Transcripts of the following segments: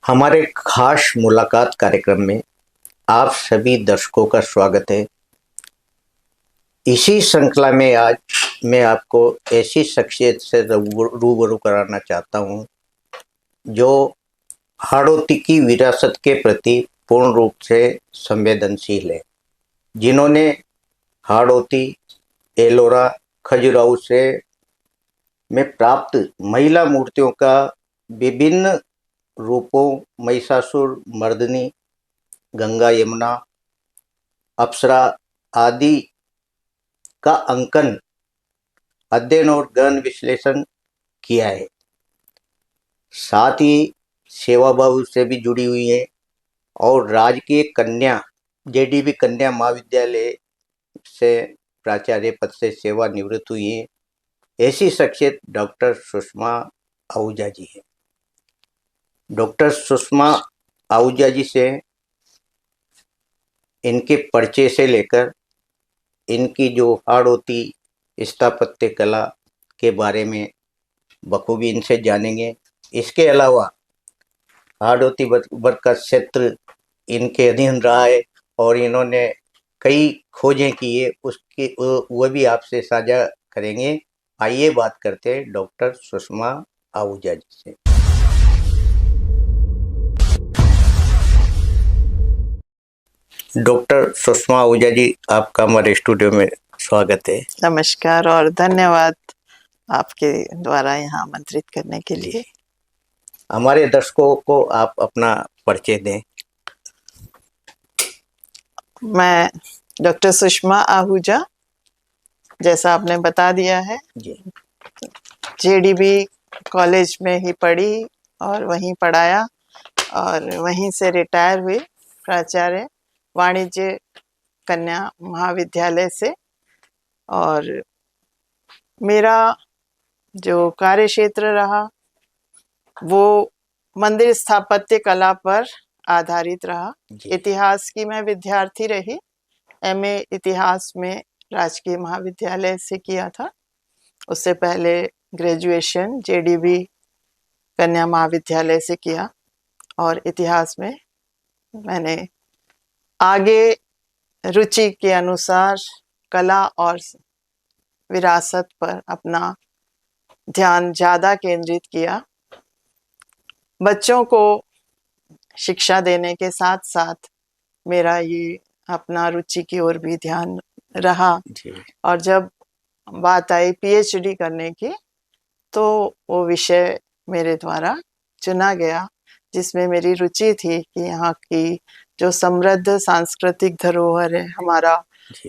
हमारे खास मुलाकात कार्यक्रम में आप सभी दर्शकों का स्वागत है। इसी श्रृंखला में आज मैं आपको ऐसी शख्सियत से रूबरू कराना चाहता हूं जो हाड़ौती की विरासत के प्रति पूर्ण रूप से संवेदनशील है, जिन्होंने हाड़ौती, एलोरा, खजुराहो से में प्राप्त महिला मूर्तियों का विभिन्न रूपों महिषासुर मर्दिनी, गंगा यमुना, अप्सरा आदि का अंकन, अध्ययन और गहन विश्लेषण किया है। साथ ही सेवा भाव से भी जुड़ी हुई है और राजकीय कन्या जेडीबी कन्या महाविद्यालय से प्राचार्य पद से सेवानिवृत्त हुई है। ऐसी शख्सियत डॉक्टर सुषमा आहूजा जी है। डॉक्टर सुषमा आहूजा जी से इनके परिचय से लेकर इनकी जो हाड़ौती स्थापत्य कला के बारे में बखूबी इनसे जानेंगे। इसके अलावा हाड़ौती वर्ग का क्षेत्र इनके अधीन रहा है और इन्होंने कई खोजें की है, उसकी वह भी आपसे साझा करेंगे। आइए बात करते हैं डॉक्टर सुषमा आहूजा जी से। डॉक्टर सुषमा आहूजा जी, आपका हमारे स्टूडियो में स्वागत है। नमस्कार और धन्यवाद आपके द्वारा यहाँ आमंत्रित करने के लिए। हमारे दर्शकों को आप अपना परिचय दें। मैं डॉक्टर सुषमा आहूजा, जैसा आपने बता दिया है, जेडीबी कॉलेज में ही पढ़ी और वहीं पढ़ाया और वहीं से रिटायर हुई प्राचार्य वाणिज्य कन्या महाविद्यालय से। और मेरा जो कार्य क्षेत्र रहा वो मंदिर स्थापत्य कला पर आधारित रहा। इतिहास की मैं विद्यार्थी रही। एमए इतिहास में राजकीय महाविद्यालय से किया था। उससे पहले ग्रेजुएशन जेडीबी कन्या महाविद्यालय से किया और इतिहास में मैंने आगे रुचि के अनुसार कला और विरासत पर अपना ध्यान ज़्यादा केंद्रित किया। बच्चों को शिक्षा देने के साथ साथ मेरा ये अपना रुचि की ओर भी ध्यान रहा। और जब बात आई पीएचडी करने की तो वो विषय मेरे द्वारा चुना गया जिसमें मेरी रुचि थी कि यहाँ की जो समृद्ध सांस्कृतिक धरोहर है हमारा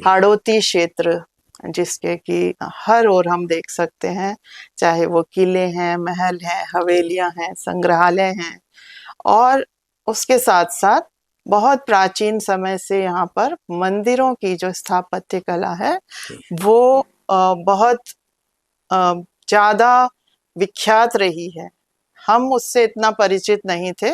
हाड़ौती क्षेत्र, जिसके कि हर ओर हम देख सकते हैं, चाहे वो किले हैं, महल हैं, हवेलियां हैं, संग्रहालय हैं, और उसके साथ साथ बहुत प्राचीन समय से यहाँ पर मंदिरों की जो स्थापत्य कला है वो बहुत ज़्यादा विख्यात रही है। हम उससे इतना परिचित नहीं थे,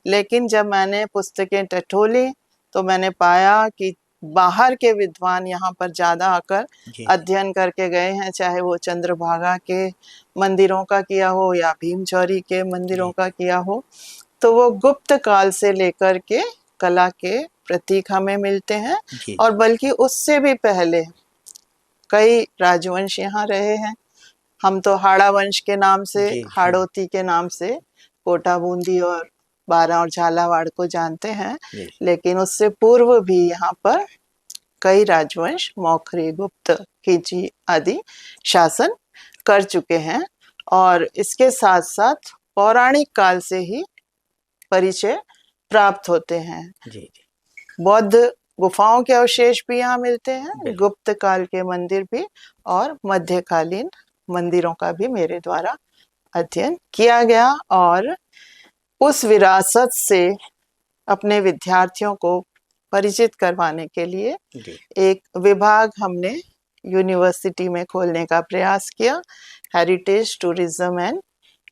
लेकिन जब मैंने पुस्तकें टटोली तो मैंने पाया कि बाहर के विद्वान यहाँ पर ज़्यादा आकर अध्ययन करके गए हैं, चाहे वो चंद्रभागा के मंदिरों का किया हो या भीमचौरी के मंदिरों का किया हो। तो वो गुप्त काल से लेकर के कला के प्रतीक हमें मिलते हैं और बल्कि उससे भी पहले कई राजवंश यहाँ रहे हैं। हम तो हाड़ा वंश के नाम से, हाड़ौती के नाम से कोटा बूंदी और बारा और झालावाड़ को जानते हैं, लेकिन उससे पूर्व भी यहाँ पर कई राजवंश मौखरी, गुप्त, खिजी आदि शासन कर चुके हैं। और इसके साथ साथ पौराणिक काल से ही परिचय प्राप्त होते हैं। बौद्ध गुफाओं के अवशेष भी यहाँ मिलते हैं, गुप्त काल के मंदिर भी, और मध्यकालीन मंदिरों का भी मेरे द्वारा अध्ययन किया गया। और उस विरासत से अपने विद्यार्थियों को परिचित करवाने के लिए एक विभाग हमने यूनिवर्सिटी में खोलने का प्रयास किया। हेरिटेज टूरिज्म एंड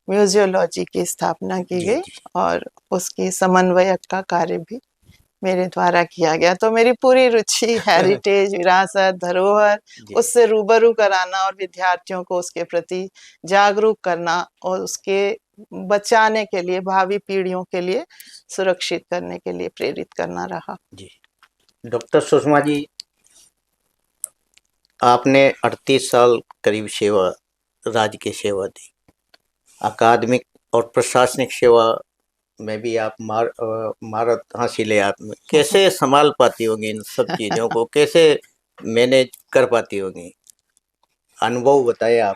म्यूजियोलॉजी की स्थापना की गई और उसकी समन्वयक का कार्य भी मेरे द्वारा किया गया। तो मेरी पूरी रुचि हेरिटेज, विरासत, धरोहर, उससे रूबरू कराना और विद्यार्थियों को उसके प्रति जागरूक करना और उसके बचाने के लिए, भावी पीढ़ियों के लिए सुरक्षित करने के लिए प्रेरित करना रहा। जी। डॉक्टर सुषमा जी, आपने 38 साल करीब सेवा, राज्य की सेवा दी। अकादमिक और प्रशासनिक सेवा में भी आप महारत हासिल है आप में। कैसे संभाल पाती होंगी इन सब चीज़ों को, कैसे मैनेज कर पाती होंगी? अनुभव बताइए आप।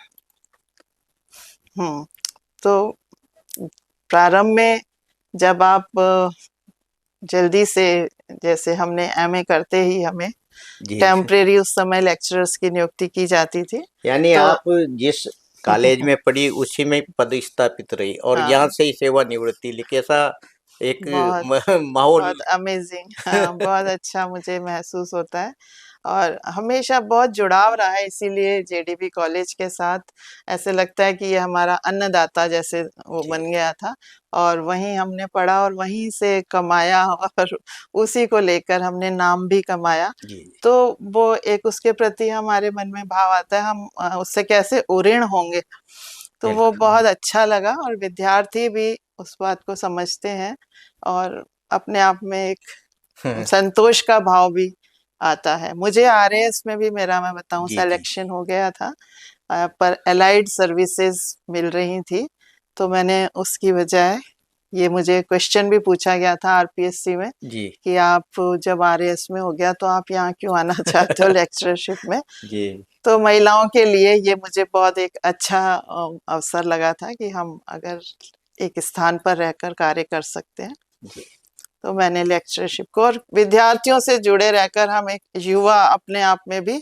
तो प्रारंभ में जब आप जल्दी से, जैसे हमने एमए करते ही हमें जी। टेम्परेरी उस समय लेक्चरर्स की नियुक्ति की जाती थी। यानी तो आप जिस कॉलेज में पढ़ी उसी में पदस्थापित रही और हाँ, यहाँ से ही सेवानिवृत्ति ली। कैसा एक बहुत माहौल? बहुत अमेजिंग, हाँ, बहुत अच्छा मुझे महसूस होता है और हमेशा बहुत जुड़ाव रहा है, इसीलिए जेडीबी कॉलेज के साथ ऐसे लगता है कि ये हमारा अन्नदाता जैसे वो जी। बन गया था। और वहीं हमने पढ़ा और वहीं से कमाया और उसी को लेकर हमने नाम भी कमाया। जी। तो वो एक उसके प्रति हमारे मन में भाव आता है, हम उससे कैसे ऋणी होंगे। तो वो बिल्कुल। बहुत अच्छा लगा और विद्यार्थी भी उस बात को समझते हैं और अपने आप में एक संतोष का भाव भी आता है। मुझे आरएएस में भी मेरा, मैं बताऊं, जी। जी। सिलेक्शन हो गया था, पर एलाइड सर्विसेज मिल रही थी। तो मैंने उसकी बजाय, ये मुझे क्वेश्चन भी पूछा गया था आरपीएससी में जी। कि आप जब आरएएस में हो गया तो आप यहाँ क्यों आना चाहते हो लेक्चरशिप में। जी। तो महिलाओं के लिए ये मुझे बहुत एक अच्छा अवसर लगा था कि हम अगर एक स्थान पर रहकर कार्य कर सकते हैं। जी। तो मैंने लेक्चरशिप को, और विद्यार्थियों से जुड़े रहकर हम एक युवा अपने आप में भी,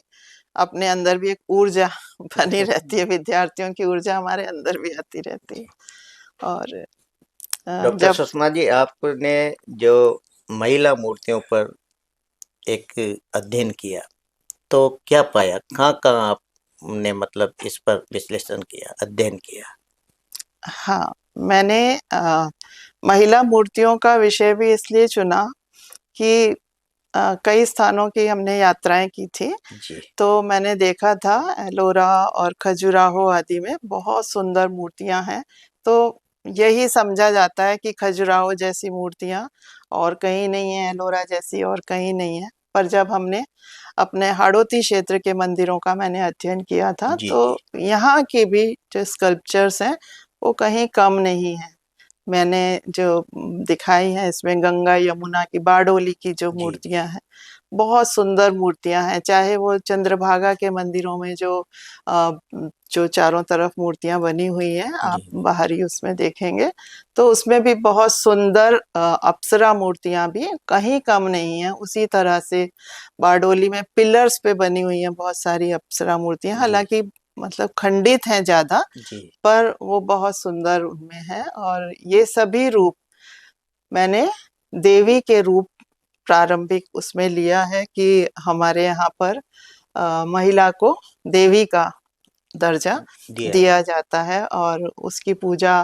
अपने अंदर भी एक ऊर्जा बनी रहती है, विद्यार्थियों की ऊर्जा हमारे अंदर भी आती रहती है। और डॉक्टर जब सुषमा जी, आपने जो महिला मूर्तियों पर एक अध्ययन किया तो क्या पाया? कहाँ कहाँ आपने मतलब इस पर विश्लेषण किया, अध्ययन किया? हाँ, मैंने महिला मूर्तियों का विषय भी इसलिए चुना कि कई स्थानों की हमने यात्राएं की थी। जी। तो मैंने देखा था एलोरा और खजुराहो आदि में बहुत सुंदर मूर्तियां हैं। तो यही समझा जाता है कि खजुराहो जैसी मूर्तियां और कहीं नहीं है, एलोरा जैसी और कहीं नहीं है। पर जब हमने अपने हाड़ौती क्षेत्र के मंदिरों का मैंने अध्ययन किया था, जी। तो जी। यहाँ की भी जो स्कल्पचर्स हैं वो कहीं कम नहीं है। मैंने जो दिखाई है इसमें गंगा यमुना की, बारडोली की जो जी। मूर्तियां हैं, बहुत सुंदर मूर्तियां हैं। चाहे वो चंद्रभागा के मंदिरों में जो चारों तरफ मूर्तियां बनी हुई हैं, आप जी। बाहरी उसमें देखेंगे तो उसमें भी बहुत सुंदर अप्सरा मूर्तियां भी कहीं कम नहीं है। उसी तरह से बारडोली में पिलर्स पे बनी हुई हैं बहुत सारी अप्सरा मूर्तियां, जी। हालांकि मतलब खंडित हैं ज्यादा, जी। पर वो बहुत सुंदर उनमें है। और ये सभी रूप मैंने देवी के रूप प्रारंभिक उसमें लिया है कि हमारे यहाँ पर महिला को देवी का दर्जा दिया दिया जाए। जाता है और उसकी पूजा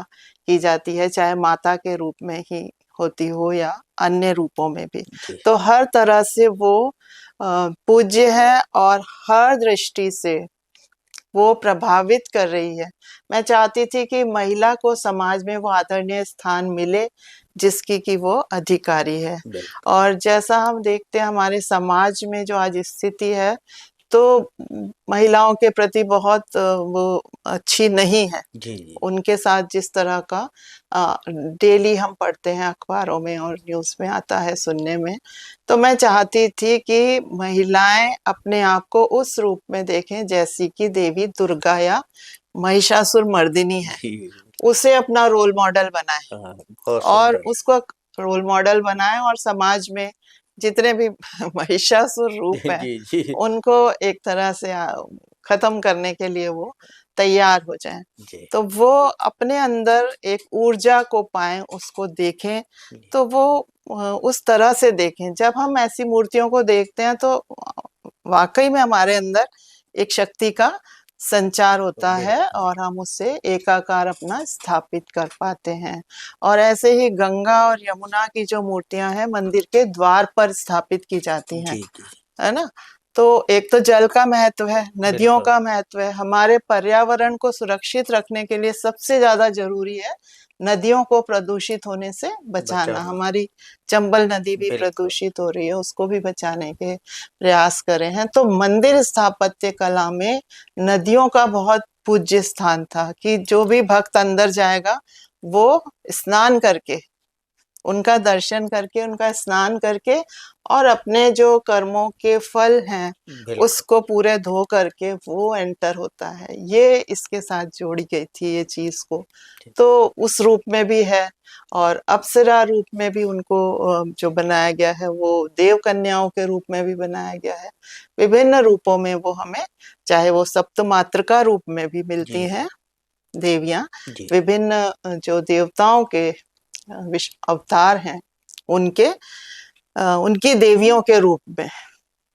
की जाती है, चाहे माता के रूप में ही होती हो या अन्य रूपों में भी। जी। तो हर तरह से वो पूज्य है और हर दृष्टि से वो प्रभावित कर रही है। मैं चाहती थी कि महिला को समाज में वो आदरणीय स्थान मिले जिसकी कि वो अधिकारी है। बिल्कुल। और जैसा हम देखते हैं हमारे समाज में जो आज स्थिति है, तो महिलाओं के प्रति बहुत वो अच्छी नहीं है। जी। जी। उनके साथ जिस तरह का डेली हम पढ़ते हैं अखबारों में और न्यूज़ में आता है सुनने में, तो मैं चाहती थी कि महिलाएं अपने आप को उस रूप में देखें जैसी कि देवी दुर्गा या महिषासुर मर्दिनी है, जी। उसे अपना रोल मॉडल बनाए हाँ, बहुत और सुंदर। उसको रोल मॉडल बनाए और समाज में जितने भी महिषासुर रूप हैं जी। जी। उनको एक तरह से खत्म करने के लिए वो तैयार हो जाएं। जी। तो वो अपने अंदर एक ऊर्जा को पाएं, उसको देखें, तो वो उस तरह से देखें। जब हम ऐसी मूर्तियों को देखते हैं तो वाकई में हमारे अंदर एक शक्ति का संचार होता है बिल्कुल। और हम उससे एकाकार अपना स्थापित कर पाते हैं। और ऐसे ही गंगा और यमुना की जो मूर्तियां हैं मंदिर के द्वार पर स्थापित की जाती हैं, जी। जी। है ना। तो एक तो जल का महत्व है, नदियों बिल्कुल। का महत्व है, हमारे पर्यावरण को सुरक्षित रखने के लिए सबसे ज्यादा जरूरी है नदियों को प्रदूषित होने से बचाना। हमारी चंबल नदी भी प्रदूषित हो रही है, उसको भी बचाने के प्रयास करे हैं। तो मंदिर स्थापत्य कला में नदियों का बहुत पूज्य स्थान था कि जो भी भक्त अंदर जाएगा वो स्नान करके, उनका दर्शन करके, उनका स्नान करके और अपने जो कर्मों के फल हैं उसको पूरे धो करके वो एंटर होता है। ये इसके साथ जोड़ी गई थी ये चीज को, तो उस रूप में भी है। और अप्सरा रूप में भी उनको जो बनाया गया है वो देव कन्याओं के रूप में भी बनाया गया है। विभिन्न रूपों में वो हमें, चाहे वो सप्तमातृका रूप में भी मिलती हैं देवियां, विभिन्न जो देवताओं के अवतार हैं उनके उनकी देवियों के रूप में,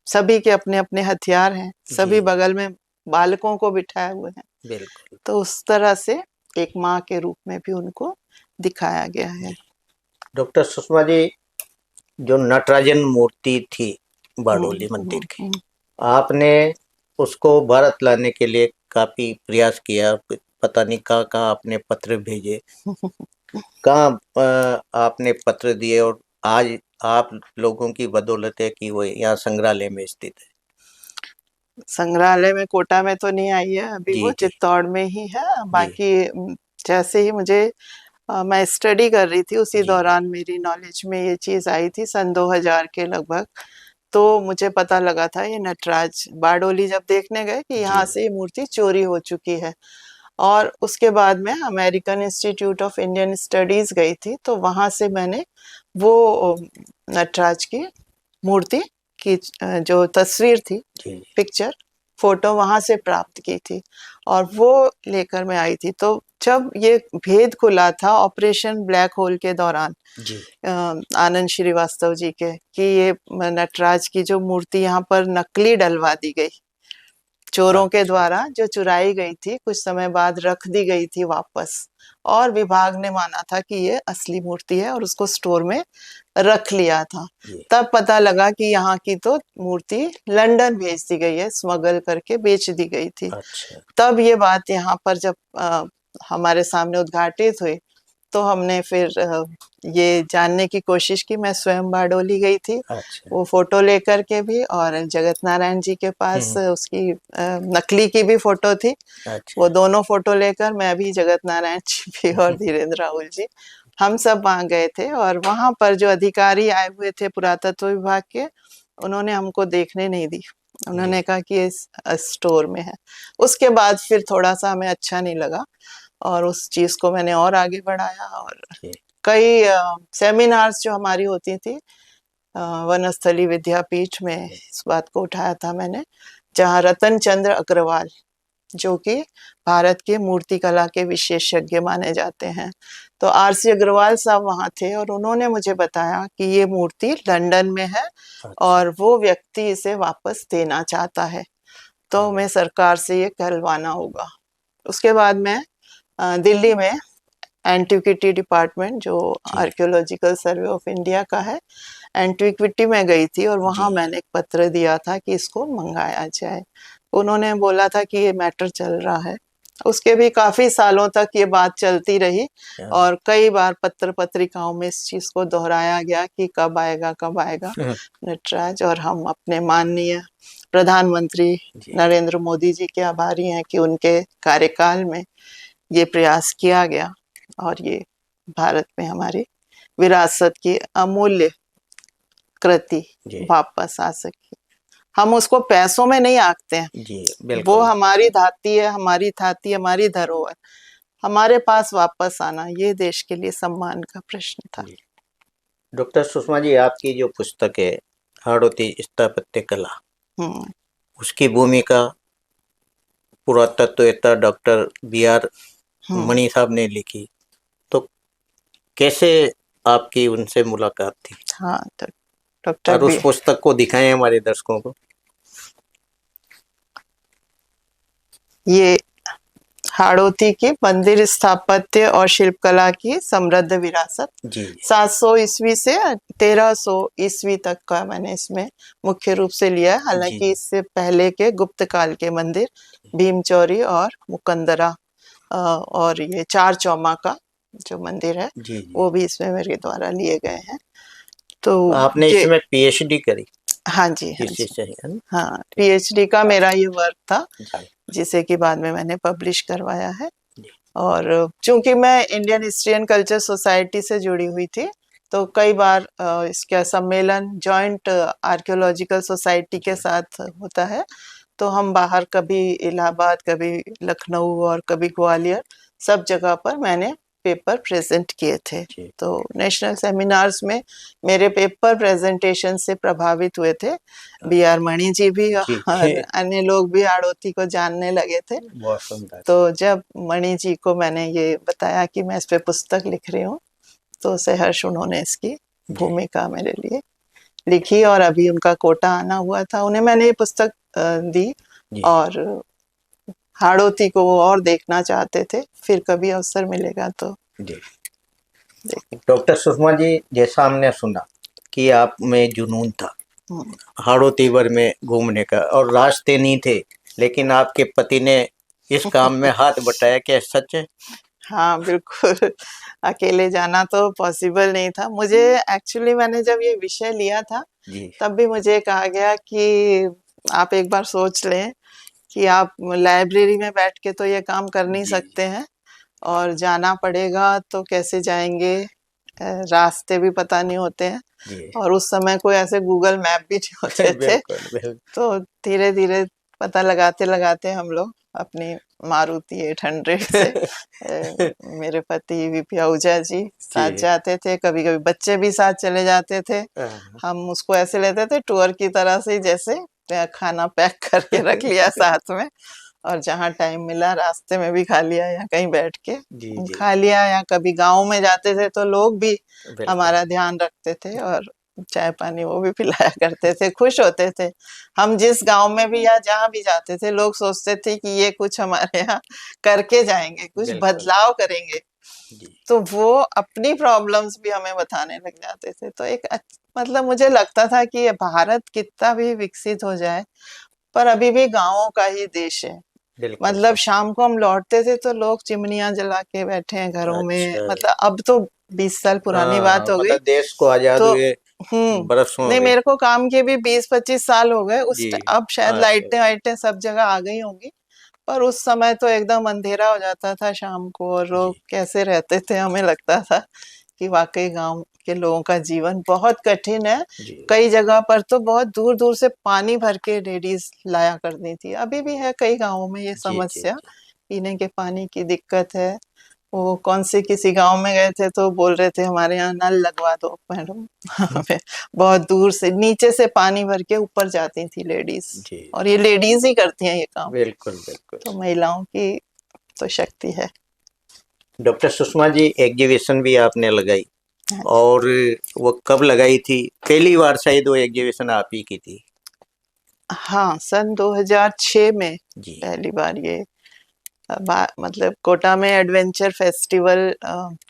सभी के अपने अपने हथियार हैं, सभी बगल में बालकों को बिठाए हुए हैं। बिल्कुल। तो उस तरह से एक माँ के रूप में भी उनको दिखाया गया है। डॉक्टर सुषमा जी, जो नटराजन मूर्ति थी बारडोली मंदिर की, आपने उसको भारत लाने के लिए काफी प्रयास किया, पता नहीं कहाँ कहाँ आपने पत्र भेजे, कहाँ आपने पत्र दिए, और आज आप लोगों की बदौलत है कि वो यहाँ संग्रहालय में स्थित है। संग्रहालय में कोटा में तो नहीं आई है अभी, वो चित्तौड़ में ही है। बाकी जैसे ही मुझे मैं स्टडी कर रही थी उसी दौरान मेरी नॉलेज में ये चीज आई थी सन 2000 के लगभग। तो मुझे पता लगा था ये नटराज बारडोली जब देखने गए कि यहाँ से ये मूर्ति चोरी हो चुकी है। और उसके बाद में American institute of Indian studies गई थी, तो वहां से मैंने वो नटराज की मूर्ति की जो तस्वीर थी, पिक्चर फोटो वहां से प्राप्त की थी और वो लेकर मैं आई थी। तो जब ये भेद खुला था ऑपरेशन ब्लैक होल के दौरान आनंद श्रीवास्तव जी के, कि ये नटराज की जो मूर्ति यहाँ पर नकली डलवा दी गई, चोरों के द्वारा जो चुराई गई थी, कुछ समय बाद रख दी गई थी वापस, और विभाग ने माना था कि ये असली मूर्ति है और उसको स्टोर में रख लिया था। तब पता लगा कि यहाँ की तो मूर्ति लंदन भेज दी गई है, स्मगल करके बेच दी गई थी। तब ये बात यहाँ पर जब हमारे सामने उद्घाटित हुई तो हमने फिर ये जानने की कोशिश की। मैं स्वयं बारडोली गई थी वो फोटो लेकर के भी, और जगत नारायण जी के पास उसकी नकली की भी फोटो थी। वो दोनों फोटो लेकर मैं भी, जगत नारायण जी भी और धीरेन्द्र राहुल जी, हम सब वहाँ गए थे। और वहाँ पर जो अधिकारी आए हुए थे पुरातत्व विभाग के, उन्होंने हमको देखने नहीं दी। उन्होंने कहा कि ये स्टोर में है। उसके बाद फिर थोड़ा सा हमें अच्छा नहीं लगा और उस चीज को मैंने और आगे बढ़ाया, और कई सेमिनार्स जो हमारी होती थी वनस्थली विद्यापीठ में, इस बात को उठाया था मैंने, जहाँ रतन चंद्र अग्रवाल जो कि भारत के मूर्ति कला के विशेषज्ञ माने जाते हैं, तो आरसी अग्रवाल साहब वहाँ थे और उन्होंने मुझे बताया कि ये मूर्ति लंदन में है और वो व्यक्ति इसे वापस देना चाहता है, तो मैं सरकार से ये कहलवाना होगा। उसके बाद मैं दिल्ली में एंटिक्विटी डिपार्टमेंट जो आर्कियोलॉजिकल सर्वे ऑफ इंडिया का है, एंटिक्विटी में गई थी और वहाँ मैंने एक पत्र दिया था कि इसको मंगाया जाए। उन्होंने बोला था कि ये मैटर चल रहा है। उसके भी काफी सालों तक ये बात चलती रही और कई बार पत्र पत्रिकाओं में इस चीज को दोहराया गया कि कब आएगा नटराज। और हम अपने माननीय प्रधानमंत्री नरेंद्र मोदी जी के आभारी हैं कि उनके कार्यकाल में ये प्रयास किया गया और ये भारत में हमारी विरासत की अमूल्य कृति वापस आ सकी। हम उसको पैसों में नहीं आंकते हैं, वो हमारी धाती है, हमारी थाती, हमारी धरोहर, हमारे पास वापस आना ये देश के लिए सम्मान का प्रश्न था। डॉक्टर सुषमा जी, आपकी जो पुस्तक है हाड़ौती स्थापत्य कला, उसकी भूमिका पुरातत्ववेत्ता डॉक्टर BR मणि साहब ने लिखी, तो कैसे आपकी उनसे मुलाकात थी? हाँ, तो और उस पुस्तक को दिखाएं हमारे दर्शकों को। ये हाड़ौती की मंदिर स्थापत्य और शिल्पकला की समृद्ध विरासत 700 ईस्वी से 1300 ईस्वी तक का मैंने इसमें मुख्य रूप से लिया है। हालांकि इससे पहले के गुप्त काल के मंदिर भीमचौरी और मुकंदरा और ये चार चौमा का जो मंदिर है जी जी। वो भी इसमें मेरे द्वारा लिए गए हैं। तो आपने ये इसमें पीएचडी करी हाँ जी, हाँ इसी जी, से, है ना? हाँ, पीएचडी का मेरा ये वर्क था, जी जिसे कि बाद में मैंने पब्लिश करवाया है। जी। और चूंकि मैं Indian history and culture society से जुड़ी हुई थी, तो कई बार इसका सम्मेलन जॉइंट आर्कियोलॉजिकल सोसाइटी के साथ होता है, तो हम बाहर कभी इलाहाबाद, कभी लखनऊ और कभी ग्वालियर, सब जगह पर मैंने पेपर प्रेजेंट किए थे। जी। तो नेशनल सेमिनार्स में मेरे पेपर प्रेजेंटेशन से प्रभावित हुए थे बी आर मणि जी भी, जी और अन्य लोग भी हाड़ौती को जानने लगे थे। बहुत सुंदर। तो जब मणि जी को मैंने ये बताया कि मैं इस पे पुस्तक लिख रही हूँ, तो सहर्ष उन्होंने इसकी भूमिका मेरे लिए लिखी, और अभी उनका कोटा आना हुआ था, उन्हें मैंने ये पुस्तक दी। जी और हाड़ौती को वो और देखना चाहते थे, फिर कभी अवसर मिलेगा तो जी। देख। डॉक्टर सुषमा जी, जैसा हमने सुना कि आप में जुनून था हाड़ौती भर में घूमने का, और रास्ते नहीं थे, लेकिन आपके पति ने इस काम में हाथ बटाया, क्या सच है? हाँ बिल्कुल, अकेले जाना तो पॉसिबल नहीं था मुझे। एक्चुअली मैंने जब ये विषय लिया था, जी तब भी मुझे कहा गया कि आप एक बार सोच लें कि आप लाइब्रेरी में बैठ के तो ये काम कर नहीं जी सकते हैं, और जाना पड़ेगा तो कैसे जाएंगे, रास्ते भी पता नहीं होते हैं, जी। और उस समय कोई ऐसे गूगल मैप भी नहीं होते थे। बिल्कुल बिल्कुल। तो धीरे धीरे पता लगाते लगाते हम लोग अपनी मारुति 800 से मेरे पति वीपी आहूजा जी साथ जी। जाते थे, कभी कभी बच्चे भी साथ चले जाते थे। हाँ। हम उसको ऐसे लेते थे टूर की तरह से, जैसे खाना पैक करके रख लिया साथ में, और जहाँ टाइम मिला रास्ते में भी खा लिया या कहीं बैठ के जी जी। खा लिया, या कभी गांव में जाते थे तो लोग भी बिल्कुल। हमारा ध्यान रखते थे और चाय पानी वो भी पिलाया करते थे, खुश होते थे। हम जिस गांव में भी या जहाँ भी जाते थे, लोग सोचते थे कि ये कुछ हमारे यहाँ करके जाएंगे, कुछ बिल्कुल। बदलाव करेंगे। जी तो वो अपनी प्रॉब्लम्स भी हमें बताने लग जाते थे। तो एक मतलब मुझे लगता था कि ये भारत कितना भी विकसित हो जाए, पर अभी भी गांवों का ही देश है। बिल्कुल मतलब सही। शाम को हम लौटते थे तो लोग चिमनियां जला के बैठे हैं घरों में, अच्छा। मतलब अब तो 20 साल पुरानी हाँ, बात हो गई। मतलब देश को आजाद तो हुए बरसों हो नहीं, गए। मेरे को काम के भी 20-25 साल हो गए जी। अब शायद अच्छा। लाइटें वाइटें सब जगह आ गई होंगी, पर उस समय तो एकदम अंधेरा हो जाता था शाम को, और लोग जी कैसे रहते थे, हमें लगता था कि वाकई गांव के लोगों का जीवन बहुत कठिन है। जी कई जगह पर तो बहुत दूर दूर से पानी भर के लेडीज लाया करती थी, अभी भी है कई गांवों में ये जी जी समस्या, जी। पीने के पानी की दिक्कत है। वो कौन से किसी गांव में गए थे तो बोल रहे थे हमारे यहाँ नल लगवा दो मैडम। हमें बहुत दूर से नीचे से पानी भर के ऊपर जाती थी लेडीज, जी। और ये लेडीज ही करती हैं ये काम। बिल्कुल बिल्कुल। तो महिलाओं की तो शक्ति है। डॉक्टर सुषमा जी, एग्जीबिशन भी आपने लगाई, हाँ, और वो कब लगाई थी? पहली बार शायद वो एग्जीबिशन आप ही की थी। हाँ, सन 2006 में जी पहली बार ये मतलब कोटा में एडवेंचर फेस्टिवल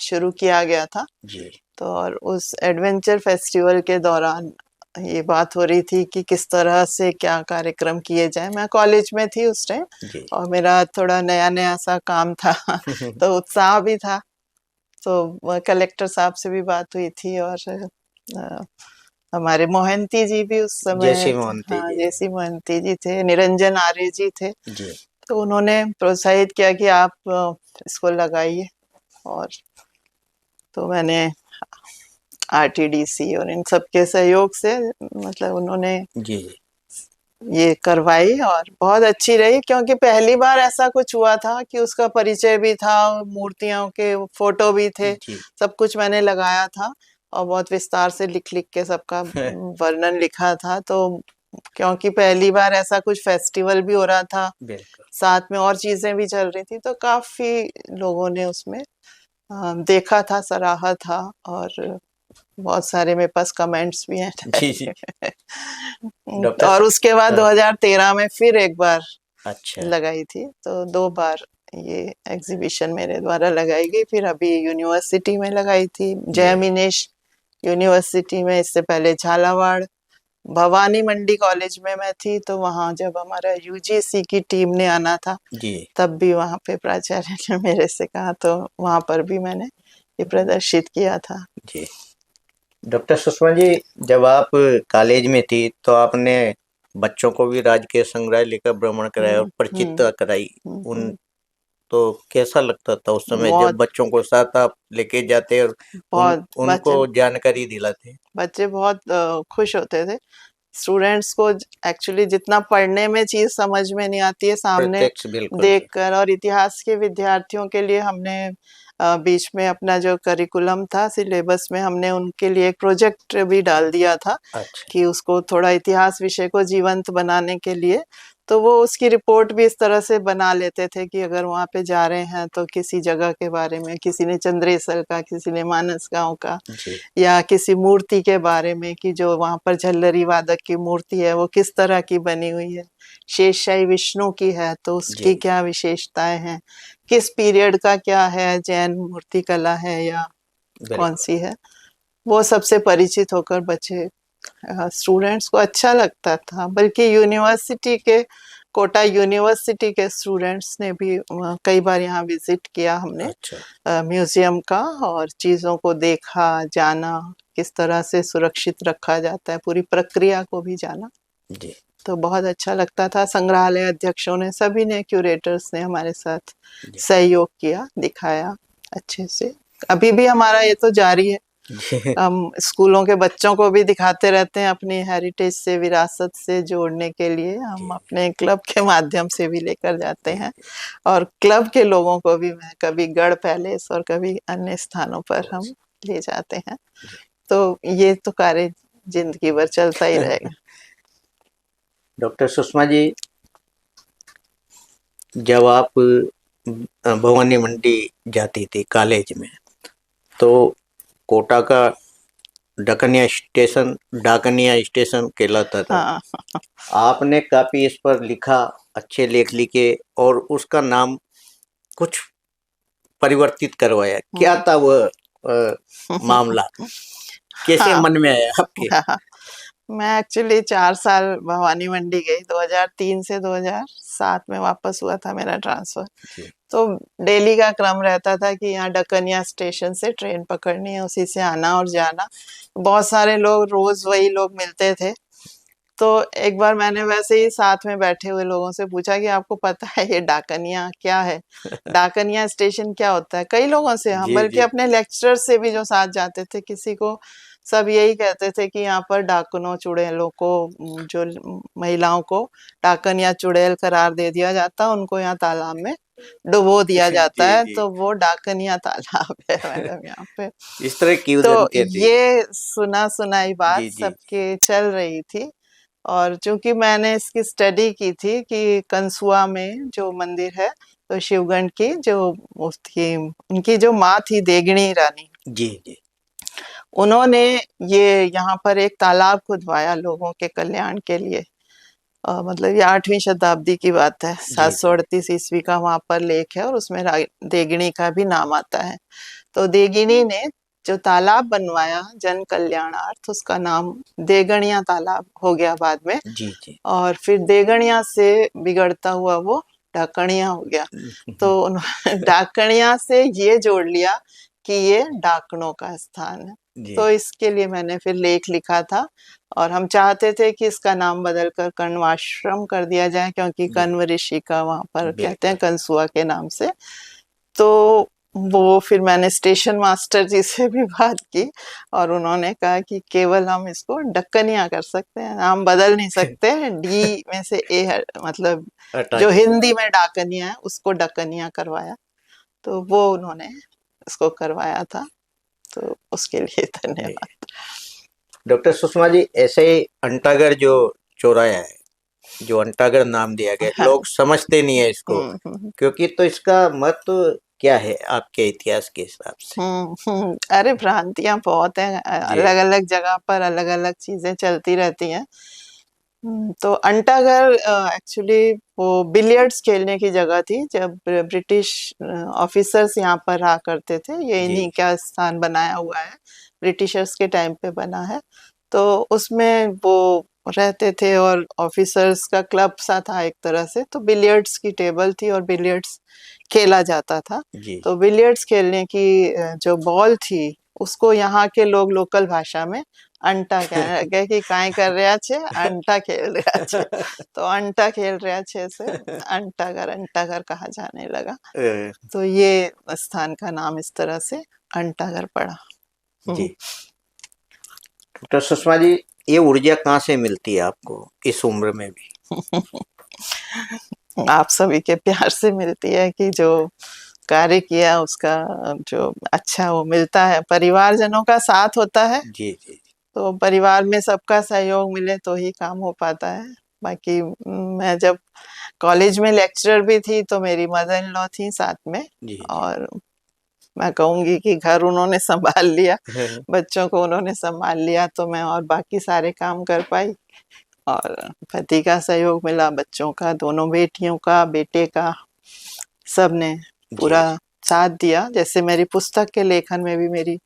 शुरू किया गया था। जी तो और उस एडवेंचर फेस्टिवल के दौरान ये बात हो रही थी कि किस तरह से क्या कार्यक्रम किए जाए। मैं कॉलेज में थी उस टाइम, जी। और मेरा थोड़ा नया नया सा काम था तो उत्साह भी था। तो कलेक्टर साहब से भी बात हुई थी, और अ, हमारे मोहंती जी भी उस समय, जैसी मोहंती हाँ जी। जैसी मोहंती जी थे, निरंजन आर्य जी थे। जी तो उन्होंने प्रोत्साहित किया कि आप इसको लगाइए, और तो मैंने आरटीडीसी और इन सब के सहयोग से मतलब उन्होंने जी ये करवाई, और बहुत अच्छी रही, क्योंकि पहली बार ऐसा कुछ हुआ था कि उसका परिचय भी था, मूर्तियों के फोटो भी थे, जी। सब कुछ मैंने लगाया था, और बहुत विस्तार से लिख लिख के सबका वर्णन लिखा था। तो क्योंकि पहली बार ऐसा कुछ फेस्टिवल भी हो रहा था, बिल्कुल। साथ में और चीजें भी चल रही थी, तो काफी लोगों ने उसमें देखा था, सराहा था, और बहुत सारे मेरे पास कमेंट्स भी हैं। जी जी। डॉक्टर और उसके बाद 2013 में फिर एक बार अच्छा। लगाई थी, तो 2 बार ये एग्जीबिशन मेरे द्वारा लगाई गई। फिर अभी यूनिवर्सिटी में लगाई थी, जय जी मिनेश यूनिवर्सिटी में, इससे पहले झालावाड़ भवानी मंडी कॉलेज में मैं थी, तो वहाँ जब हमारा यूजीसी की टीम ने आना था, जी। तब भी वहाँ पे प्राचार्य ने मेरे से कहा, तो वहाँ पर भी मैंने ये प्रदर्शित किया था। जी। डॉक्टर सुषमा जी, जब आप कॉलेज में थी तो आपने बच्चों को भी राजकीय संग्रहालय का भ्रमण कराया और परिचितता कराई उन, हम्म। तो कैसा लगता था उस समय जब बहुत बच्चों को साथ आप लेके जाते और बहुत बच्चे उनको जानकारी दिलाते? बच्चे बहुत खुश होते थे। स्टूडेंट्स को एक्चुअली जितना पढ़ने में चीज समझ में नहीं आती है, सामने प्रत्यक्ष, बिल्कुल। देखकर। और इतिहास के विद्यार्थियों के लिए हमने बीच में अपना जो करिकुलम था सिलेबस में, हमने उनके लिए एक प्रोजेक्ट भी डाल दिया था अच्छा। कि उसको थोड़ा इतिहास विषय को जीवंत बनाने के लिए। तो वो उसकी रिपोर्ट भी इस तरह से बना लेते थे कि अगर वहाँ पे जा रहे हैं तो किसी जगह के बारे में, किसी ने चंद्रेसर का, किसी ने मानस गांव का, जी। या किसी मूर्ति के बारे में कि जो वहाँ पर झल्लरी वादक की मूर्ति है वो किस तरह की बनी हुई है, शेषशाही विष्णु की है तो उसकी जी। क्या विशेषताएं हैं, किस पीरियड का क्या है, जैन मूर्ति कला है या कौन बिल्कुल। सी है, वो सबसे परिचित होकर बच्चे, स्टूडेंट्स को अच्छा लगता था। बल्कि यूनिवर्सिटी के, कोटा यूनिवर्सिटी के स्टूडेंट्स ने भी कई बार यहाँ विजिट किया हमने अच्छा। म्यूजियम का, और चीज़ों को देखा, जाना किस तरह से सुरक्षित रखा जाता है, पूरी प्रक्रिया को भी जाना। जी। तो बहुत अच्छा लगता था। संग्रहालय अध्यक्षों ने, सभी ने, क्यूरेटर्स ने हमारे साथ जी। सहयोग किया, दिखाया अच्छे से। अभी भी हमारा ये तो जारी है। जी। हम स्कूलों के बच्चों को भी दिखाते रहते हैं, अपनी हेरिटेज से, विरासत से जोड़ने के लिए हम जी। अपने क्लब के माध्यम से भी लेकर जाते जी। हैं। और क्लब के लोगों को भी मैं कभी गढ़ पैलेस और कभी अन्य स्थानों पर हम ले जाते हैं। जी। तो ये तो कार्य जिंदगी भर चलता ही रहेगा। डॉक्टर सुषमा जी, जब आप भवानी मंडी जाती थी कॉलेज में, तो कोटा का डाकनिया स्टेशन कहलाता था। हाँ। आपने काफी इस पर लिखा, अच्छे लेख लिखे और उसका नाम कुछ परिवर्तित करवाया। क्या था वह मामला? कैसे हाँ। मन में आया आपके? हाँ, मैं एक्चुअली 4 साल भवानी मंडी गई। 2003 से 2007 में वापस हुआ था मेरा ट्रांसफर। जी। तो डेली का क्रम रहता था कि यहाँ डकनिया स्टेशन से ट्रेन पकड़नी है, उसी से आना और जाना। बहुत सारे लोग, रोज वही लोग मिलते थे। तो एक बार मैंने वैसे ही साथ में बैठे हुए लोगों से पूछा कि आपको पता है ये डाकनिया क्या है, डाकनिया स्टेशन क्या होता है। कई लोगों से, हम जी। बल्कि जी। अपने लेक्चरर से भी जो साथ जाते थे, किसी को, सब यही कहते थे कि यहाँ पर डाकनों चुड़ैलों को, जो महिलाओं को डाकन या चुड़ैल करार दे दिया जाता, उनको यहाँ तालाब में डुबो दिया जाता जी। है। जी। तो वो डाकनिया तालाब है मैडम यहाँ पे। इस तरह की तो वदंतियां थी। ये सुना सुनाई बात जी। जी। सबके चल रही थी। और चूंकि मैंने इसकी स्टडी की थी कि कंसुआ में जो मंदिर है, तो शिवगण की जो उसकी, उनकी जो माँ थी देगणी रानी, जी। जी। उन्होंने ये यहाँ पर एक तालाब खुदवाया लोगों के कल्याण के लिए। मतलब ये 8वीं शताब्दी की बात है, जी। जी। 738 ईस्वी का वहां पर लेख है और उसमें देगणी का भी नाम आता है। तो देगिनी ने जो तालाब बनवाया जन कल्याणार्थ, उसका नाम देगणिया तालाब हो गया बाद में। जी। जी। और फिर देगणिया से बिगड़ता हुआ वो ढाकणिया हो गया। तो उन्होंने ढाकणिया से ये जोड़ लिया कि ये डाकणों का स्थान है। जी। तो इसके लिए मैंने फिर लेख लिखा था। और हम चाहते थे कि इसका नाम बदलकर कण्वाश्रम कर दिया जाए, क्योंकि जी। कण्व ऋषि का वहां पर कहते हैं बिल्कुल। कंसुआ के नाम से। तो वो फिर मैंने स्टेशन मास्टर जी से भी बात की और उन्होंने कहा कि केवल हम इसको डक्कनिया कर सकते हैं, नाम बदल नहीं सकते। डी में से ए है, मतलब हटा जो के। हिंदी में डाकनिया है उसको डक्कनिया करवाया। तो वो उन्होंने इसको करवाया था। तो उसके लिए जी। धन्यवाद। डॉक्टर सुषमा जी, ऐसे ही अंटागढ़ जो चौराया है, जो अंटागढ़ नाम दिया गया, हाँ। लोग समझते नहीं है इसको, क्योंकि तो इसका महत्व क्या है आपके इतिहास के हिसाब से? अरे भ्रांतियां बहुत हैं, जी। अलग अलग जगह पर अलग अलग चीजें चलती रहती हैं। तो अंटागढ़ एक्चुअली वो बिलियर्ड्स खेलने की जगह थी। जब ब्रिटिश ऑफिसर्स यहाँ पर रहा करते थे, ये जी। इन्हीं का स्थान बनाया हुआ है, ब्रिटिशर्स के टाइम पे बना है। तो उसमें वो रहते थे और ऑफिसर्स का क्लब सा था एक तरह से, तो बिलियर्ड्स की टेबल थी और बिलियर्ड्स खेला जाता था। जी तो बिलियर्ड्स खेलने की जो बॉल थी उसको यहाँ के लोग लोकल भाषा में अंटा कहने लगे कि काय कर रहा छे, अंटा खेल रहा छे। तो अंटा खेल रहा छे से अंटागर कहा जाने लगा। अ, तो ये स्थान का नाम इस तरह से अंटागर पड़ा। जी। डॉक्टर सुषमा जी, ये ऊर्जा कहाँ से मिलती है आपको इस उम्र में भी? आप सभी के प्यार से मिलती है कि जो कार्य किया उसका जो अच्छा वो मिलता है, परिवारजनों का साथ होता है, जी जी तो परिवार में सबका सहयोग मिले तो ही काम हो पाता है। बाकी मैं जब कॉलेज में लेक्चरर भी थी तो मेरी मदर इन लॉ थी साथ में, जी जी। और मैं कहूंगी कि घर उन्होंने संभाल लिया, बच्चों को उन्होंने संभाल लिया, तो मैं और बाकी सारे काम कर पाई। और पति का सहयोग मिला, बच्चों का, दोनों बेटियों का, बेटे का, सबने जी पूरा साथ दिया। जैसे मेरी पुस्तक के लेखन में भी मेरी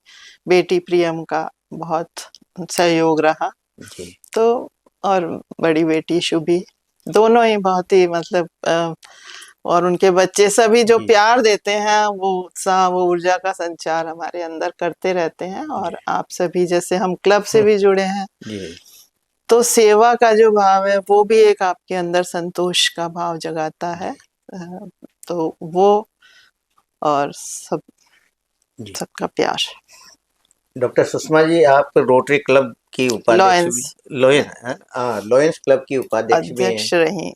बेटी प्रियम का बहुत सहयोग रहा। जी तो और बड़ी बेटी शुभी, दोनों ही बहुत ही मतलब और उनके बच्चे सभी जो जी प्यार देते हैं, वो उत्साह, वो ऊर्जा का संचार हमारे अंदर करते रहते हैं। जी और आप सभी जैसे हम क्लब से भी जुड़े हैं, जी तो सेवा का जो भाव है वो भी एक आपके अंदर संतोष का भाव जगाता है। जी तो वो और जी। सबका प्यार। डॉक्टर सुषमा जी, आप रोटरी क्लब की उपाध्यक्ष भी, लॉयंस लॉयंस क्लब की उपाध्यक्ष भी हैं। अध्यक्ष रही,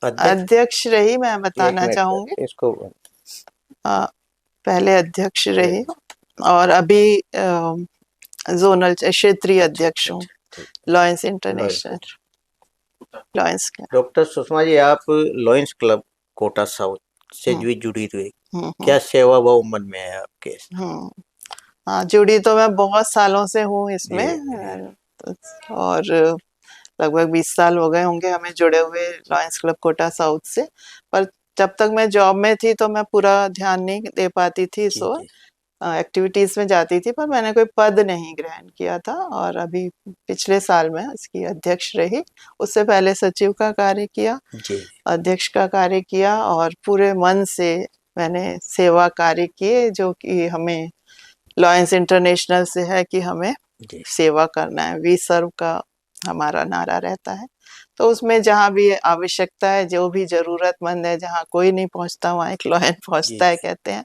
अध्यक्ष, अध्यक्ष रही, मैं एक बताना मिनट सर, चाहूंगी। इसको। पहले अध्यक्ष ये, रही और अभी जोनल क्षेत्रीय अच्छा अध्यक्ष अच्छा हूँ अच्छा, ठीक। लॉयंस लॉयंस, इंटरनेशनल, लॉयंस के। डॉक्टर सुषमा जी, आप लॉयंस क्लब कोटा साउथ से हम्म भी जुड़ी हुई, हम्म क्या सेवा भाव मन में है आपके? हम्म हाँ, जुड़ी तो मैं बहुत सालों से हूँ इसमें। जी जी और लगभग 20 साल हो गए होंगे हमें जुड़े हुए लॉयंस क्लब कोटा साउथ से। पर जब तक मैं जॉब में थी तो मैं पूरा ध्यान नहीं दे पाती थी इस जी ओर, जी एक्टिविटीज में जाती थी, पर मैंने कोई पद नहीं ग्रहण किया था। और अभी पिछले साल मैं इसकी अध्यक्ष रही। उससे पहले सचिव का कार्य किया, जी अध्यक्ष का कार्य किया, और पूरे मन से मैंने सेवा कार्य किए, जो कि हमें लॉयंस इंटरनेशनल से है कि हमें जी सेवा करना है, वी सर्व का हमारा नारा रहता है। तो उसमें जहाँ भी आवश्यकता है, जो भी जरूरतमंद है, जहाँ कोई नहीं पहुँचता वहाँ एक लॉयन जी पहुँचता है कहते हैं।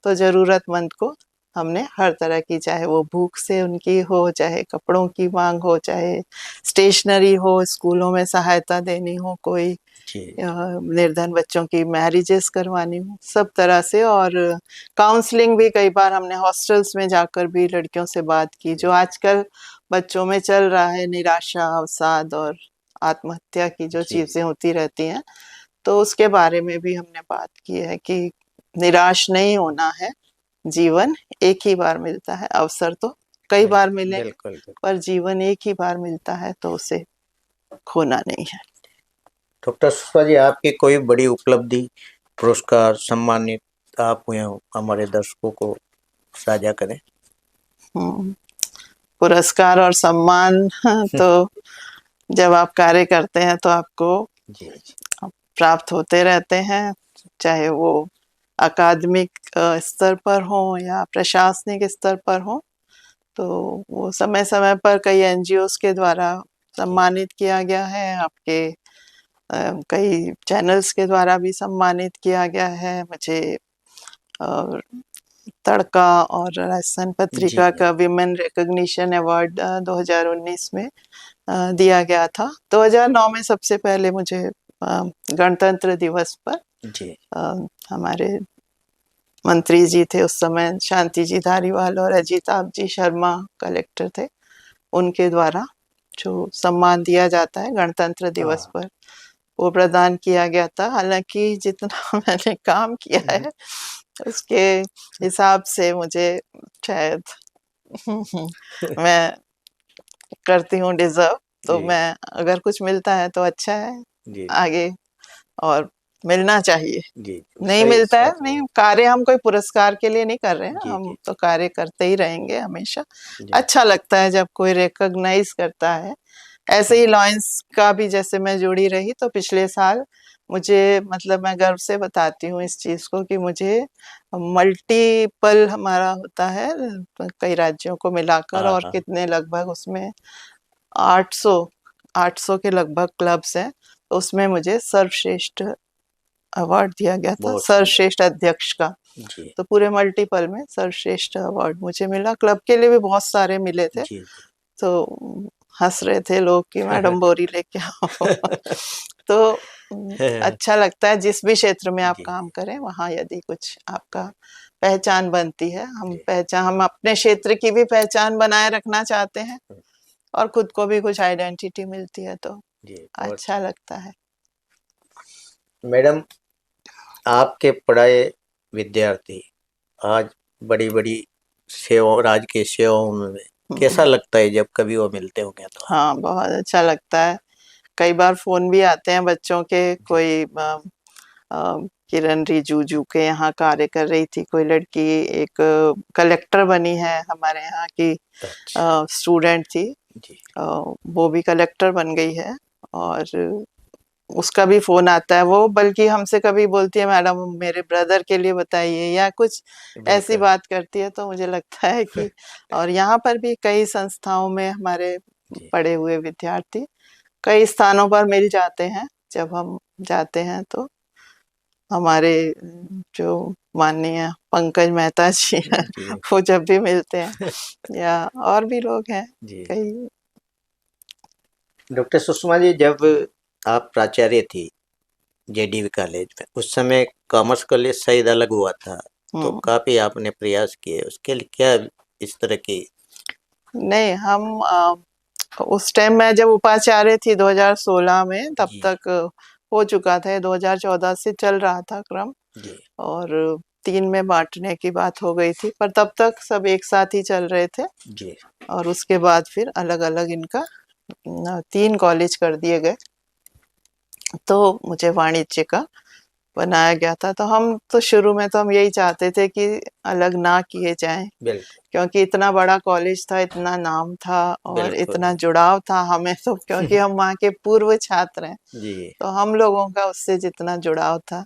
तो जरूरतमंद को हमने हर तरह की, चाहे वो भूख से उनकी हो, चाहे कपड़ों की मांग हो, चाहे स्टेशनरी हो, स्कूलों में सहायता देनी हो, कोई जी निर्धन बच्चों की मैरिजेस करवानी हो, सब तरह से। और काउंसलिंग भी कई बार हमने हॉस्टल्स में जाकर भी लड़कियों से बात की, जो आजकल बच्चों में चल रहा है, निराशा, अवसाद और आत्महत्या की जो जी चीजें होती रहती हैं। तो उसके बारे में भी हमने बात की है कि निराश नहीं होना है, जीवन एक ही बार मिलता है, अवसर तो कई बार मिलेंगे, बिल्कुल बिल्कुल। पर जीवन एक ही बार मिलता है, तो उसे खोना नहीं है। डॉक्टर सुषमा जी, आपकी कोई बड़ी उपलब्धि, पुरस्कार, सम्मानित आप हुए हो, हमारे दर्शकों को साझा करें। पुरस्कार और सम्मान तो जब आप कार्य करते हैं तो आपको जी जी प्राप्त होते रहते हैं, चाहे वो अकादमिक स्तर पर हो या प्रशासनिक स्तर पर हो। तो वो समय समय पर कई एनजीओस के द्वारा जी सम्मानित किया गया है, आपके कई चैनल्स के द्वारा भी सम्मानित किया गया है मुझे। और तड़का और राजस्थान जी पत्रिका जी का विमेन रिकॉग्निशन अवार्ड 2019 में दिया गया था। 2009 में सबसे पहले मुझे गणतंत्र दिवस पर जी हमारे मंत्री जी थे उस समय, शांति जी धारीवाल और अजिताभ जी शर्मा कलेक्टर थे, उनके द्वारा जो सम्मान दिया जाता है गणतंत्र दिवस हाँ पर, वो प्रदान किया गया था। हालांकि जितना मैंने काम किया है उसके हिसाब से मुझे शायद मैं करती हूँ डिजर्व, तो जी मैं अगर कुछ मिलता है तो अच्छा है, जी आगे और मिलना चाहिए। जी नहीं सही मिलता है, सर। नहीं, कार्य हम कोई पुरस्कार के लिए नहीं कर रहे हैं, जी हम जी तो कार्य करते ही रहेंगे हमेशा। जी अच्छा लगता है जब कोई रिकॉग्नाइज करता है, ऐसे ही लॉयंस का भी जैसे मैं जुड़ी रही तो पिछले साल मुझे मतलब मैं गर्व से बताती हूँ इस चीज़ को कि मुझे मल्टीपल हमारा होता है कई राज्यों को मिलाकर हाँ और हाँ कितने लगभग उसमें 800 800 के लगभग क्लब्स हैं, तो उसमें मुझे सर्वश्रेष्ठ अवार्ड दिया गया था, बहुत सुंदर सर्वश्रेष्ठ अध्यक्ष का। जी तो पूरे मल्टीपल में सर्वश्रेष्ठ अवार्ड मुझे मिला, क्लब के लिए भी बहुत सारे मिले थे। जी तो हंस रहे थे लोग कि मैडम बोरी लेके आओ। तो अच्छा लगता है जिस भी क्षेत्र में आप जी काम करें वहाँ यदि कुछ आपका पहचान बनती है, जी हम अपने क्षेत्र की भी पहचान बनाए रखना चाहते हैं और खुद को भी कुछ आइडेंटिटी मिलती है तो जी बहुत अच्छा लगता है। मैडम, आपके पढ़ाए विद्यार्थी आज बड़ी बड़ी सेवा राज की सेवाओं में कैसा लगता है जब कभी वो मिलते होंगे तो आप? हाँ, बहुत अच्छा लगता है। कई बार फ़ोन भी आते हैं बच्चों के, जी कोई किरण रिजिजू के यहाँ कार्य कर रही थी कोई लड़की, एक कलेक्टर बनी है हमारे यहाँ की अच्छा स्टूडेंट थी, जी वो भी कलेक्टर बन गई है और उसका भी फ़ोन आता है। वो बल्कि हमसे कभी बोलती है मैडम मेरे ब्रदर के लिए बताइए या कुछ ऐसी बिल्कुल बात करती है, तो मुझे लगता है कि और यहाँ पर भी कई संस्थाओं में हमारे जी पढ़े हुए विद्यार्थी कई स्थानों पर मिल जाते हैं। जब हम जाते हैं तो हमारे जो माननीय पंकज मेहता जी हैं जी वो जब भी मिलते हैं या और भी लोग हैं जी कई। डॉक्टर सुषमा जी, जब आप प्राचार्य थी जेडीवी कॉलेज में, उस समय कॉमर्स कॉलेज शायद अलग हुआ था, तो हुँ। काफी आपने प्रयास किए उसके लिए, क्या इस तरह की? नहीं, हम उस टाइम मैं जब उपाचार्य थी 2016 में, तब जी तक हो चुका था, 2014 से चल रहा था क्रम जी और 3 में बाँटने की बात हो गई थी, पर तब तक सब एक साथ ही चल रहे थे जी और उसके बाद फिर अलग-अलग इनका 3 कॉलेज कर दिए गए। तो मुझे वाणिज्य का बनाया गया था, तो हम तो शुरू में तो हम यही चाहते थे कि अलग ना किए जाएँ, बिल्कुल क्योंकि इतना बड़ा कॉलेज था, इतना नाम था और बिल्कुल इतना जुड़ाव था हमें तो, क्योंकि हम वहाँ के पूर्व छात्र हैं, जी तो हम लोगों का उससे जितना जुड़ाव था,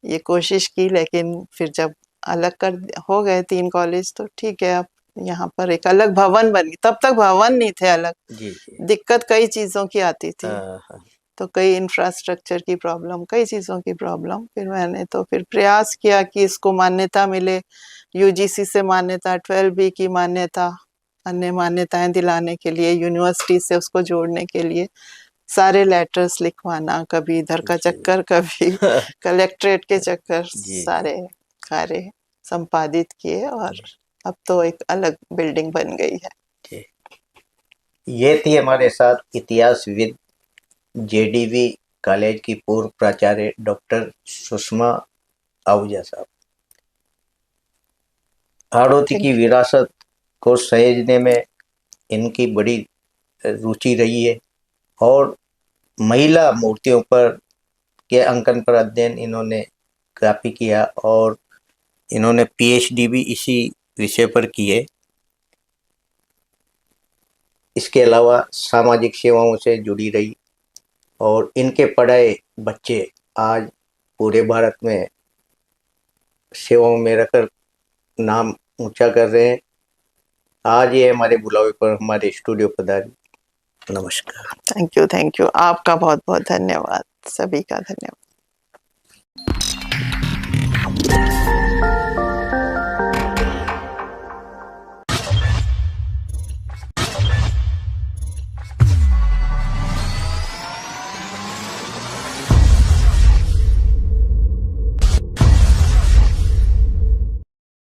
ये कोशिश की, लेकिन फिर जब अलग कर हो गए 3 कॉलेज तो ठीक है, अब यहाँ पर एक अलग भवन बन गई, तब तक भवन नहीं थे अलग, जी जी दिक्कत कई चीज़ों की आती थी। हाँ हाँ तो कई इंफ्रास्ट्रक्चर की प्रॉब्लम, कई चीज़ों की प्रॉब्लम, फिर मैंने तो फिर प्रयास किया कि इसको मान्यता मिले, यूजीसी से मान्यता, 12B की मान्यता, अन्य मान्यताएँ दिलाने के लिए, यूनिवर्सिटी से उसको जोड़ने के लिए सारे लेटर्स लिखवाना, कभी इधर का जी चक्कर, कभी कलेक्ट्रेट के चक्कर, जी जी सारे कार्य संपादित किए और अब तो एक अलग बिल्डिंग बन गई है। जी। ये थी हमारे साथ इतिहासविद, जेडीवी कॉलेज की पूर्व प्राचार्य डॉक्टर सुषमा आहूजा साहब। हाड़ौती की थैंक यू। विरासत को सहेजने में इनकी बड़ी रुचि रही है और महिला मूर्तियों पर के अंकन पर अध्ययन इन्होंने काफी किया और इन्होंने पीएचडी भी इसी विषय पर की है। इसके अलावा सामाजिक सेवाओं से जुड़ी रही और इनके पढ़ाए बच्चे आज पूरे भारत में सेवाओं में रहकर नाम ऊंचा कर रहे हैं। आज ये हमारे बुलावे पर हमारे स्टूडियो पधारी। नमस्कार। थैंक यू, आपका बहुत बहुत धन्यवाद, सभी का धन्यवाद।